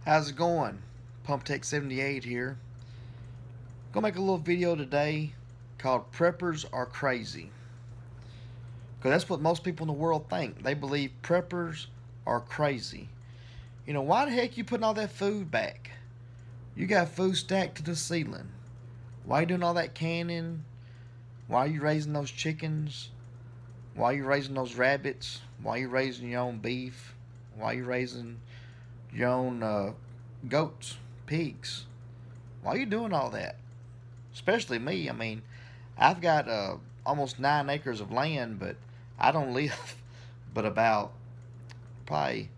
How's it going? PumpTech 78 here. Gonna make a little video today called Preppers Are Crazy. Because that's what most people in the world think. They believe preppers are crazy. You know, why the heck you putting all that food back? You got food stacked to the ceiling. Why you doing all that canning? Why are you raising those chickens? Why are you raising those rabbits? Why are you raising your own beef? Why are you raising your own goats, pigs? Why are you doing all that? Especially me. I mean, I've got almost 9 acres of land, but I don't live but about probably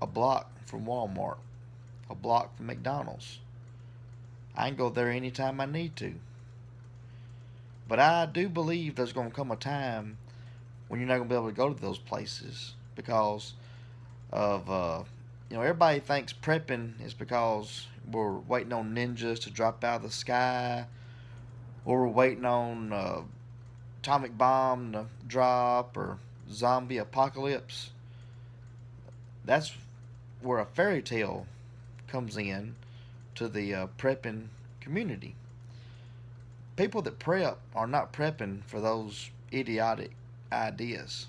a block from Walmart, a block from McDonald's. I can go there anytime I need to. But I do believe there's going to come a time when you're not going to be able to go to those places because of, everybody thinks prepping is because we're waiting on ninjas to drop out of the sky or we're waiting on atomic bomb to drop or zombie apocalypse. That's where a fairy tale comes in to the prepping community. People that prep are not prepping for those idiotic ideas.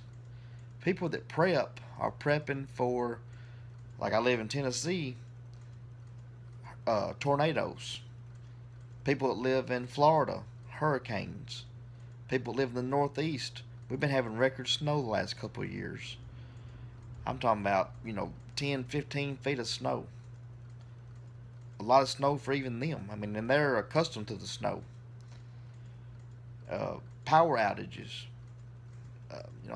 People that prep are prepping for, like I live in Tennessee, tornadoes. People that live in Florida, hurricanes. People that live in the Northeast, we've been having record snow the last couple of years. I'm talking about, 10, 15 feet of snow. A lot of snow for even them. I mean, and they're accustomed to the snow. Power outages.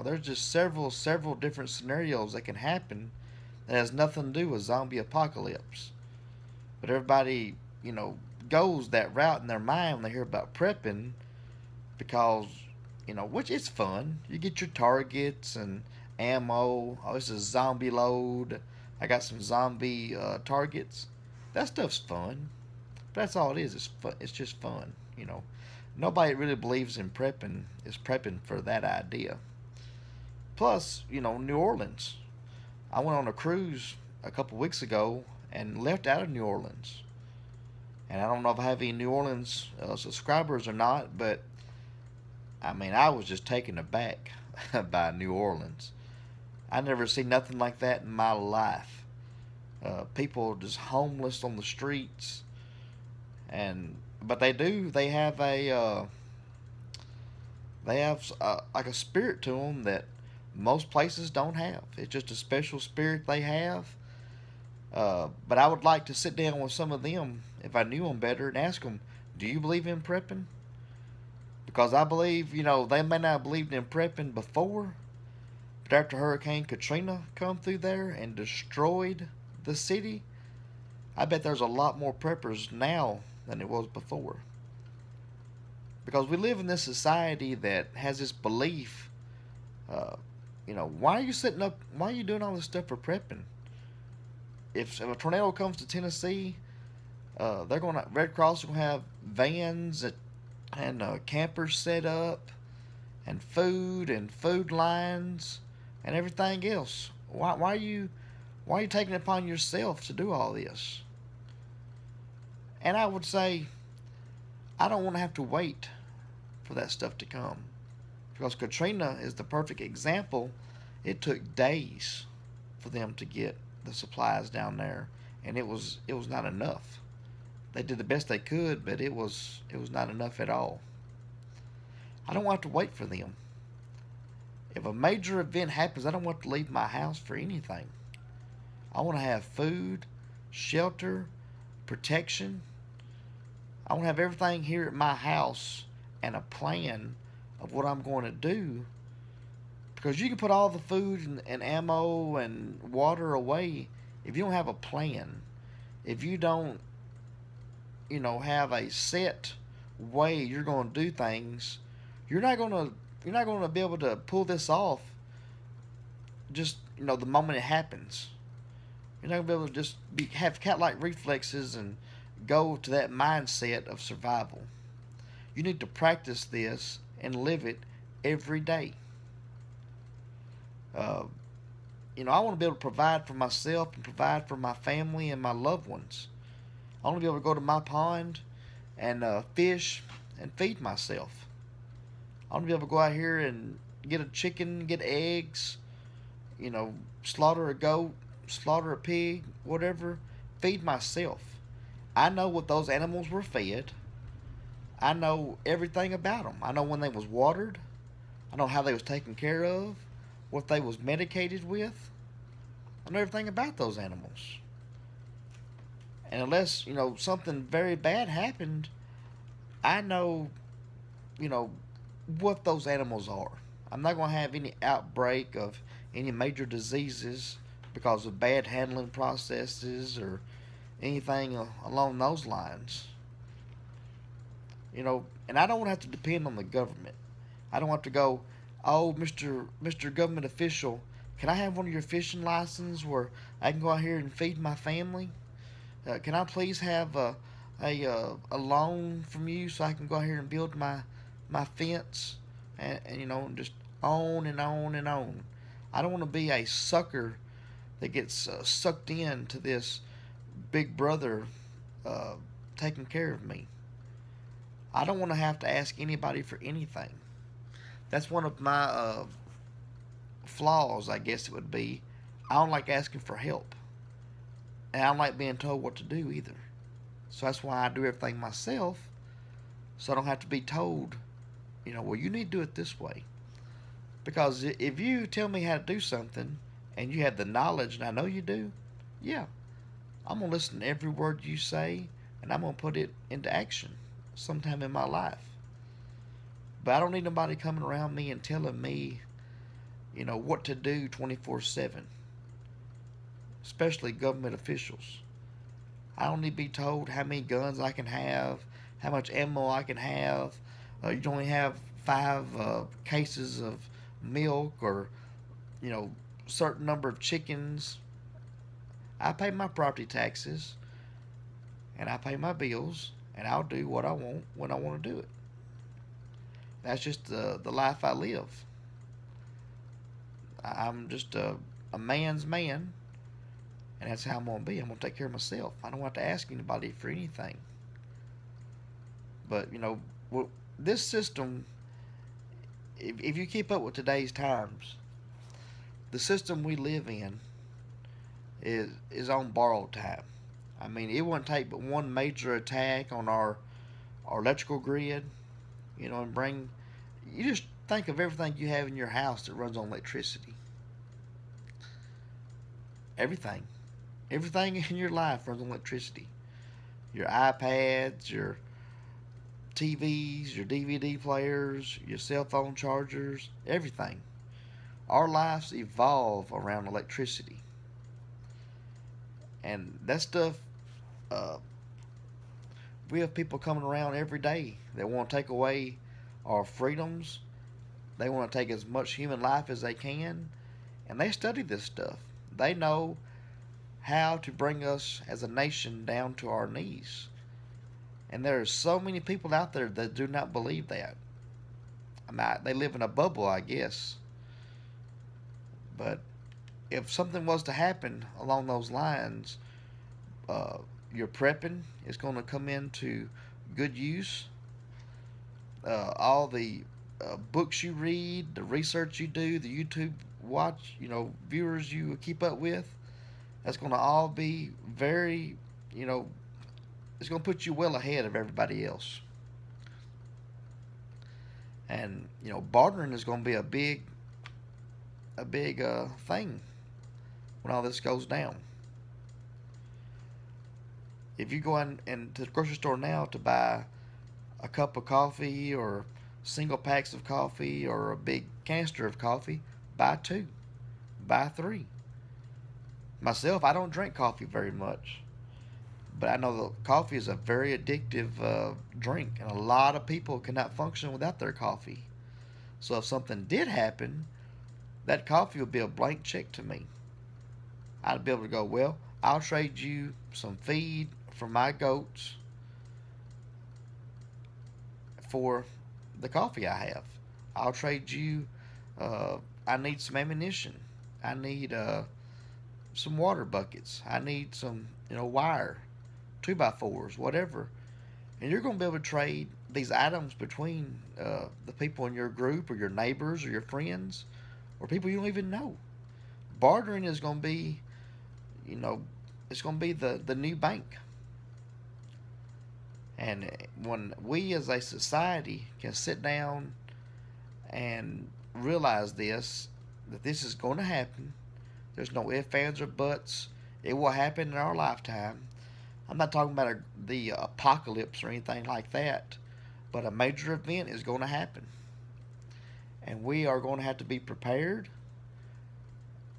There's just several different scenarios that can happen that has nothing to do with zombie apocalypse. But everybody, goes that route in their mind when they hear about prepping because, which is fun. You get your targets and ammo. Oh, this is a zombie load. I got some zombie targets. That stuff's fun. But that's all it is. It's fun. It's just fun. Nobody really believes in prepping is prepping for that idea. Plus, New Orleans. I went on a cruise a couple weeks ago and left out of New Orleans. And I don't know if I have any New Orleans subscribers or not, but I mean, I was just taken aback by New Orleans. I never seen nothing like that in my life. People just homeless on the streets, but they have like a spirit to them that most places don't have. It's just a special spirit they have. But I would like to sit down with some of them if I knew them better and ask them, "Do you believe in prepping?" Because I believe, they may not have believed in prepping before, but after Hurricane Katrina come through there and destroyed the city, I bet there's a lot more preppers now than it was before. Because we live in this society that has this belief, why are you setting up, why are you doing all this stuff for prepping? If a tornado comes to Tennessee, Red Cross is going to have vans and campers set up, and food lines, and everything else. Why are you taking it upon yourself to do all this? And I would say, I don't want to have to wait for that stuff to come, because Katrina is the perfect example. It took days for them to get the supplies down there, and it was not enough. They did the best they could, but it was not enough at all. I don't want to wait for them. If a major event happens, I don't want to leave my house for anything. I want to have food, shelter, protection. I want to have everything here at my house and a plan of what I'm going to do. Because you can put all the food and ammo and water away if you don't have a plan. If you don't, have a set way you're going to do things, you're not going to be able to pull this off just, the moment it happens. You're not going to be able to just have cat-like reflexes and go to that mindset of survival. You need to practice this and live it every day. I want to be able to provide for myself and provide for my family and my loved ones. I want to be able to go to my pond and fish and feed myself. I want to be able to go out here and get a chicken, get eggs, slaughter a goat, slaughter a pig, whatever, feed myself. I know what those animals were fed. I know everything about them. I know when they was watered. I know how they was taken care of, what they was medicated with. I know everything about those animals. And unless, something very bad happened, I know, what those animals are. I'm not going to have any outbreak of any major diseases because of bad handling processes or anything along those lines. And I don't have to depend on the government. I don't have to go, oh, Mr. Government official, can I have one of your fishing licenses where I can go out here and feed my family? Can I please have a loan from you so I can go out here and build my fence and just on and on and on. I don't want to be a sucker that gets sucked into this big brother taking care of me. I don't want to have to ask anybody for anything. That's one of my flaws, I guess it would be. I don't like asking for help. And I don't like being told what to do either. So that's why I do everything myself, so I don't have to be told, well, you need to do it this way. Because if you tell me how to do something, and you have the knowledge, and I know you do, yeah, I'm going to listen to every word you say, and I'm going to put it into action sometime in my life. But I don't need nobody coming around me and telling me, what to do 24/7. Especially government officials. I don't need to be told how many guns I can have, how much ammo I can have. You can only have 5 cases of milk or, certain number of chickens. I pay my property taxes and I pay my bills, and I'll do what I want when I want to do it. That's just the life I live. I'm just a man's man, and that's how I'm going to be. I'm going to take care of myself. I don't have to ask anybody for anything. But, this system, if you keep up with today's times, the system we live in is on borrowed time. I mean, it wouldn't take but one major attack on our electrical grid, and you just think of everything you have in your house that runs on electricity. Everything in your life runs on electricity. Your iPads, your TVs, your DVD players, your cell phone chargers, everything. Our lives evolve around electricity. And that stuff, we have people coming around every day that want to take away our freedoms. They want to take as much human life as they can. And they study this stuff. They know how to bring us as a nation down to our knees. And there are so many people out there that do not believe that. I mean, they live in a bubble, I guess. But if something was to happen along those lines, your prepping is going to come into good use. All the books you read, the research you do, the YouTube watch, viewers you keep up with, that's going to all be very, it's going to put you well ahead of everybody else. And, bartering is going to be a big thing when all this goes down. If you go in to the grocery store now to buy a cup of coffee or single packs of coffee or a big canister of coffee, buy 2, buy 3. Myself, I don't drink coffee very much, but I know that coffee is a very addictive drink, and a lot of people cannot function without their coffee. So if something did happen, that coffee would be a blank check to me. I'd be able to go, well, I'll trade you some feed for my goats for the coffee I have. I'll trade you, I need some ammunition. I need some water buckets. I need some, wire, 2x4s, whatever. And you're going to be able to trade these items between the people in your group or your neighbors or your friends or people you don't even know. Bartering is going to be, it's going to be the new bank. And when we as a society can sit down and realize this, that this is going to happen, there's no ifs, ands, or buts. It will happen in our lifetime. I'm not talking about the apocalypse or anything like that, but a major event is going to happen. And we are going to have to be prepared.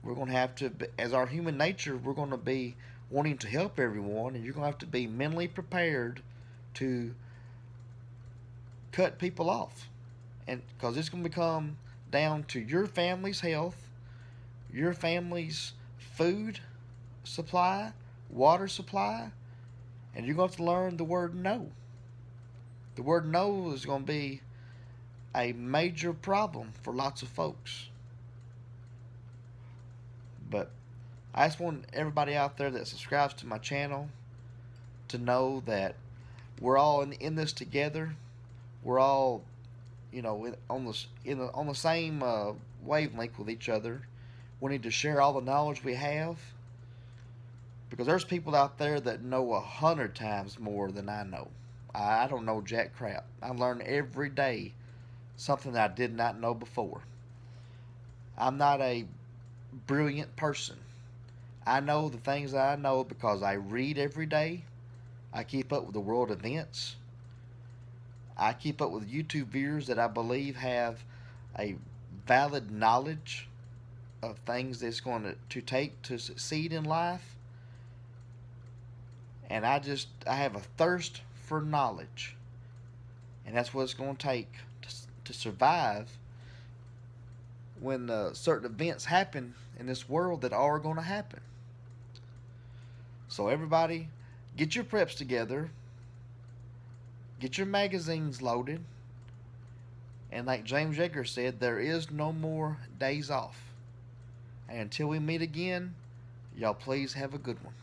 We're going to have to, as our human nature, we're going to be wanting to help everyone, and you're going to have to be mentally prepared to cut people off. And because it's going to become down to your family's health, your family's food supply, water supply, and you're going to have to learn the word no. The word no is going to be a major problem for lots of folks. But I just want everybody out there that subscribes to my channel to know that we're all in this together. We're all, on the same wavelength with each other. We need to share all the knowledge we have, because there's people out there that know 100 times more than I know. I don't know jack crap. I learn every day something that I did not know before. I'm not a brilliant person. I know the things that I know because I read every day. I keep up with the world events. I keep up with YouTube viewers that I believe have a valid knowledge of things that's going to take to succeed in life. And I have a thirst for knowledge. And that's what it's going to take to survive when certain events happen in this world that are going to happen. So everybody, get your preps together. Get your magazines loaded. And like James Yeager said, there is no more days off. And until we meet again, y'all please have a good one.